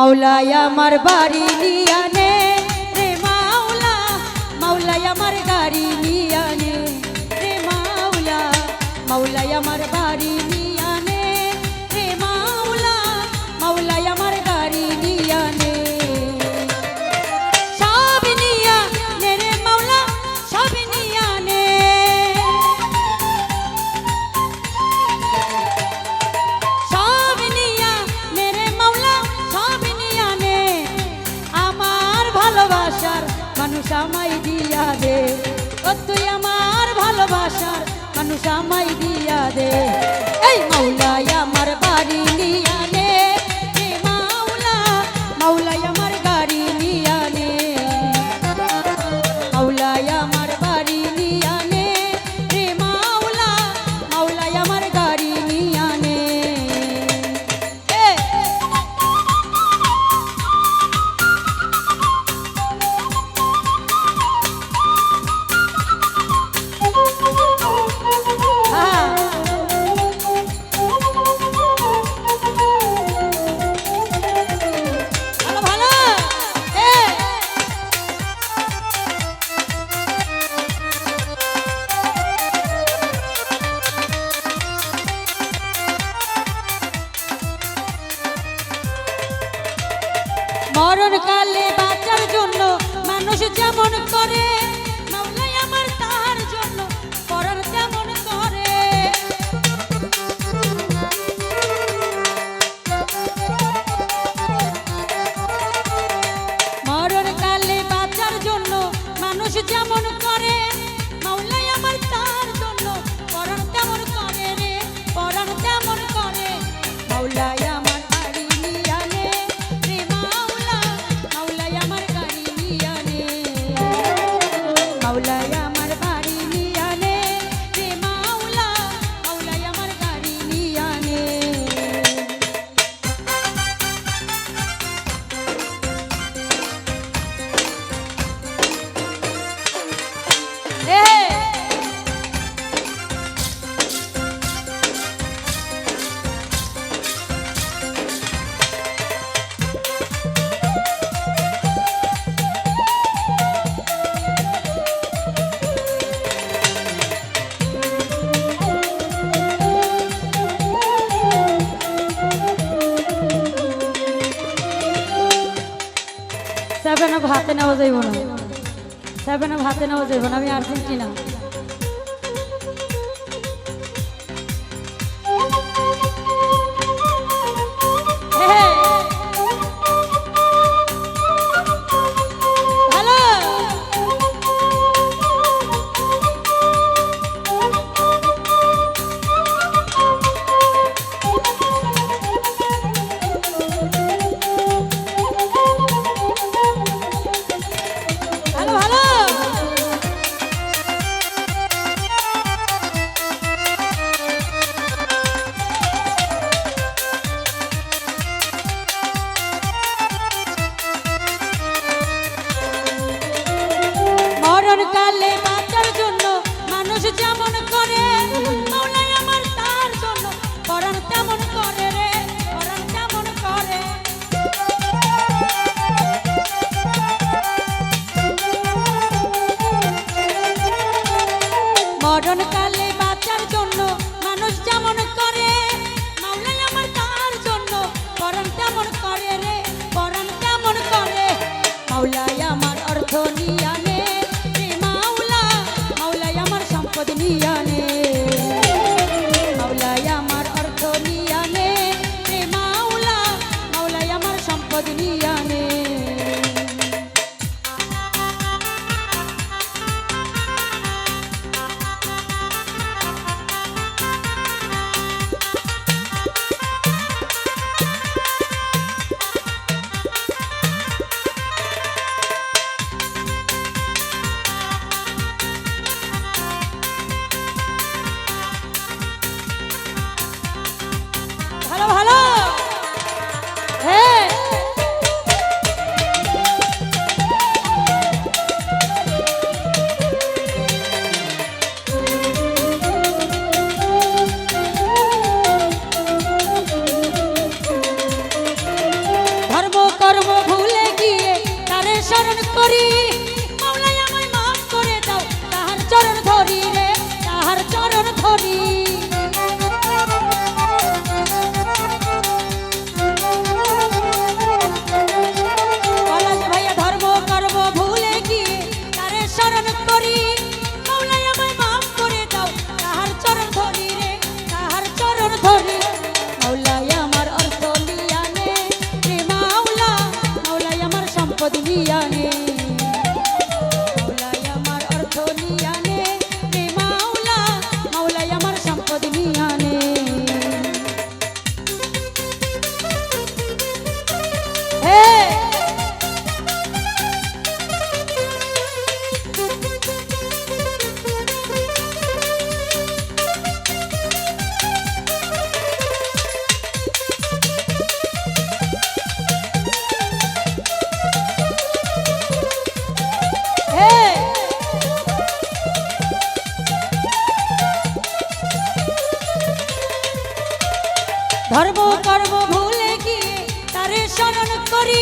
মাওলাই আমার বাড়ি নিয়ানে রে মাওলা, মাওলাই আমার গাড়ি নিয়ানে রে মাওলা, মাওলাই আমার বাড়ি নিয়ানে রে মাওলা, মাওলাই আমার গাড়ি নিয়ানে। সব নিয়া নে রে মাওলা, সব নিয়ানে, সব নিয়া নে রে মাওলা, সব নিয়ানে। আমার ভালোবাসার মানুষ আমায় দিয়া দে, ও তুই আমার ভালোবাসার মানুষ আমায় দিয়া দে। এই মাওলাই আমার বাড়ি নিয়ানে রে মাওলা, মাওলাই আমার গাড়ি নিয়ানে, মাওলাই আমার বাড়ি নিয়ানে রে মাওলা, মাওলাই আমার গাড়ি নিয়ানে। মরণ কালে বাঁচার জন্য মানুষ যেমন করে, মাওলাই আমার তার জন্য পরাণ তেমন করে। মরণ কালে বাঁচার জন্য মানুষ যেমন করে, মাওলাই আমার তার জন্য পরাণ তেমন করে রে, পরাণ তেমন করে। মাওলাই আমার বাড়ি নিয়ানে রে মাওলা, মাওলাই আমার গাড়ি নিয়ানে, মাওলাই আমার বাড়ি নিয়ানে রে মাওলা, মাওলাই আমার গাড়ি নিয়ানে। সেভেন অফ হাতে নেওয়া যাইব না, সেভেন অফ হাতে নেওয়া যাইব না, আমি আর্জেন্টিনা। কালে বাঁচার জন্য মানুষ যেমন করে, মাওলাই আমার তার জন্য পরাণ তেমন করে রে, পরাণ তেমন করে। মরণ কালে বাঁচার জন্য মানুষ যেমন করে, মাওলাই আমার তার জন্য পরাণ তেমন করে রে, পরাণ তেমন করে। মাওলাই আমার অর্থ নিয়ানে রে মাওলা, করি মাওলাই আমায় মাফ করে দাও তাহার চরণ ধরি রে তাহার চরণ ধরি মাওলাই আমার অর্থ নিয়ানে রে মাওলা মাওলাই আমার সম্পদ নিয়ানে মাওলাই আমার অর্থ নিয়ানে রে মাওলা মাওলাই আমার সম্পদ নিয়ানে হে ধর্ম কর্ম ভুলে গিয়ে তারে শরণ করি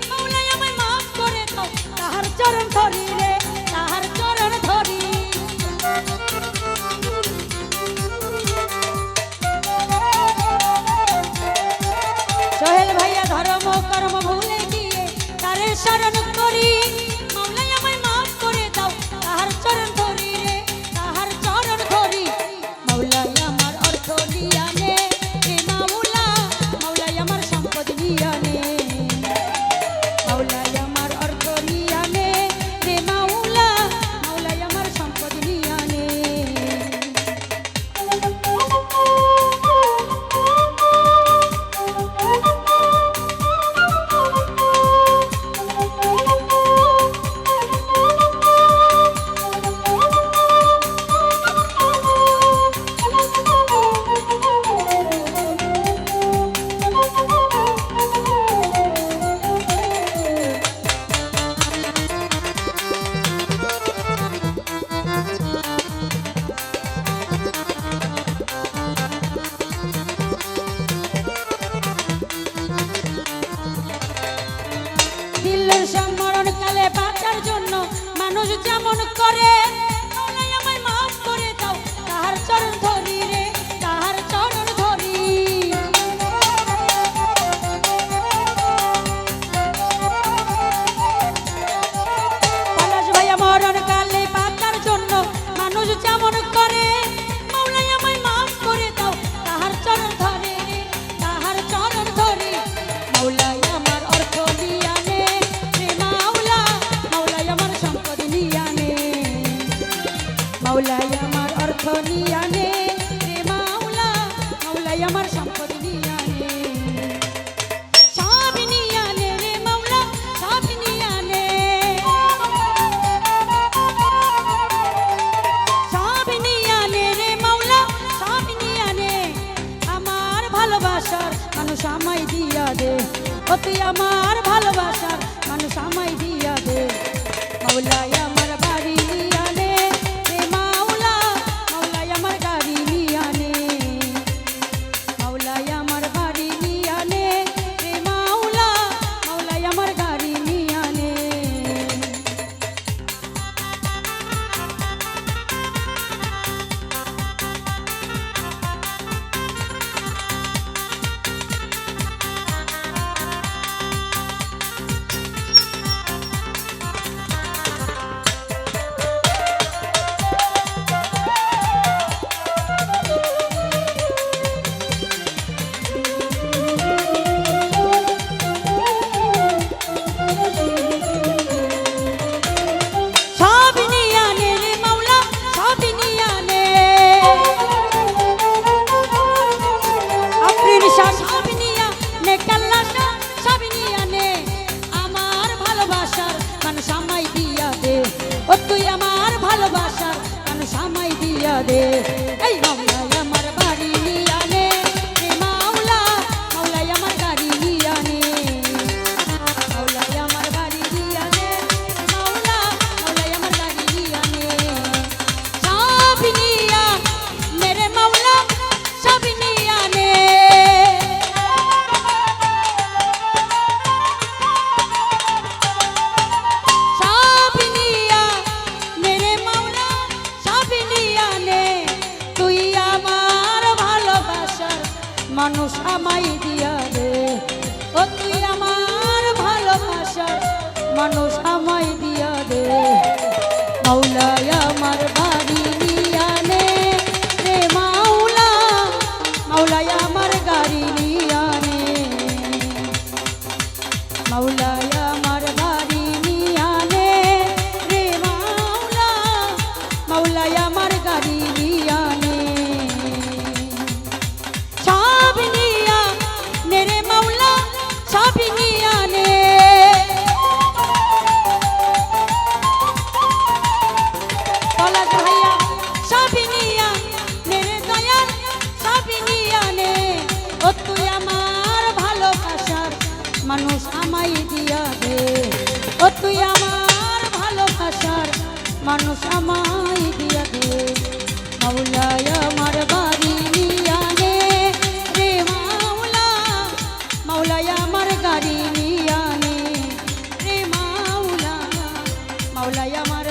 মাওলাই আমায় মাফ করে দাও তাহার চরণ ধরি রে তাহার চরণ ধরি সোহেল ভাইয়া ধর্ম কর্ম ভুলে গিয়ে তারে শরণ করি মাওলাই আমায় মাফ করে দাও তাহার চরণ ধরি রে তাহার চরণ ধরি মাওলাই আমার অর্থ নিয়ানে রে মাওলা মাওলাই আমার সম্পদ নিয়ানে মাওলাই আমার অর্থ নিয়ানে রে মাওলা মাওলাই আমার সম্পদ নিয়ানে দিলের সম্মরণ কালে বাঁচার জন্য মানুষ যেমন করে মাওলাই আমায় মাফ করে দাও তাহার চরণ ধরি রে তাহার চরণ ধরি পলাশ ভাইয়া মরণ কালে বাঁচার জন্য মানুষ যেমন করে মাওলাই আমায় মাফ করে দাও তাহার চরণ ধরে রে তাহার চরণ ধরি মাওলাই আমার অর্থ নিয়ানে রে মাওলা মাওলাই আমার সম্পদ নিয়ানে মাওলাই আমার অর্থ নিয়ানে রে মাওলা মাওলাই আমার সম্পদ নিয়ানে সব নিয়ানে রে মাওলা সব নিয়ানে সব নিয়ানে রে মাওলা সব নিয়ানে আমার ভালোবাসার মানুষ আমায় দিয়া দে ও তুই আমার ভালোবাসার মানুষ আমায় দিয়া দে মাওলাই আমার বাড়ি নিয়ানে রে মাওলা মাওলাই আমার গাড়ি নিয়ানে মাওলাই আমার বাড়ি নিয়ানে রে মাওলা মাওলাই আমার গাড়ি নিয়ানে সব নিয়ানে রে মাওলা সব নিয়ানে আপনি সব নিয়ানে কাল্লা সব নিয়ানে আমার ভালোবাসার মানুষ আমায় দিয়া দে ও তুই আমার ভালোবাসার মানুষ আমায় দিয়া দে এই মাওলাই আমার বাড়ি নিয়ানে রে মাওলা মাওলাই আমার গাড়ি নিয়ানে মাওলাই আমার বাড়ি নিয়ানে মাওলা মাওলাই আমার গাড়ি নিয়ানে সব নিয়ানে রে মাওলা সব নিয়ানে সব নিয়ানে রে মাওলা সব নিয়ানে তুই মাওলায় আমার বাড়ি নিয়ানে রে মাওলা, মাওলায় আমার গাড়ি নিয়ানে, মাওলায় আমার বাড়ি নিয়ানে রে মাওলা, মাওলায় আমার গাড়ি নিয়ানে। সব নিয়া নে রে মাওলা, সব নিয়ানে, পলাশ ভাইয়া সব নিয়া নে রে দয়াল, সব নিয়ানে। ও তুই আমার ভালোবাসার মানুষ আমায় দিয়া দে, ও তুই আমার ভালোবাসার মানুষ আমায় দিয়া দে। মাওলায় আমার বাড়ি নিয়ানে রে মাওলা, মাওলায় আমার গাড়ি নিয়ানে রে মাওলা, মাওলায় আমার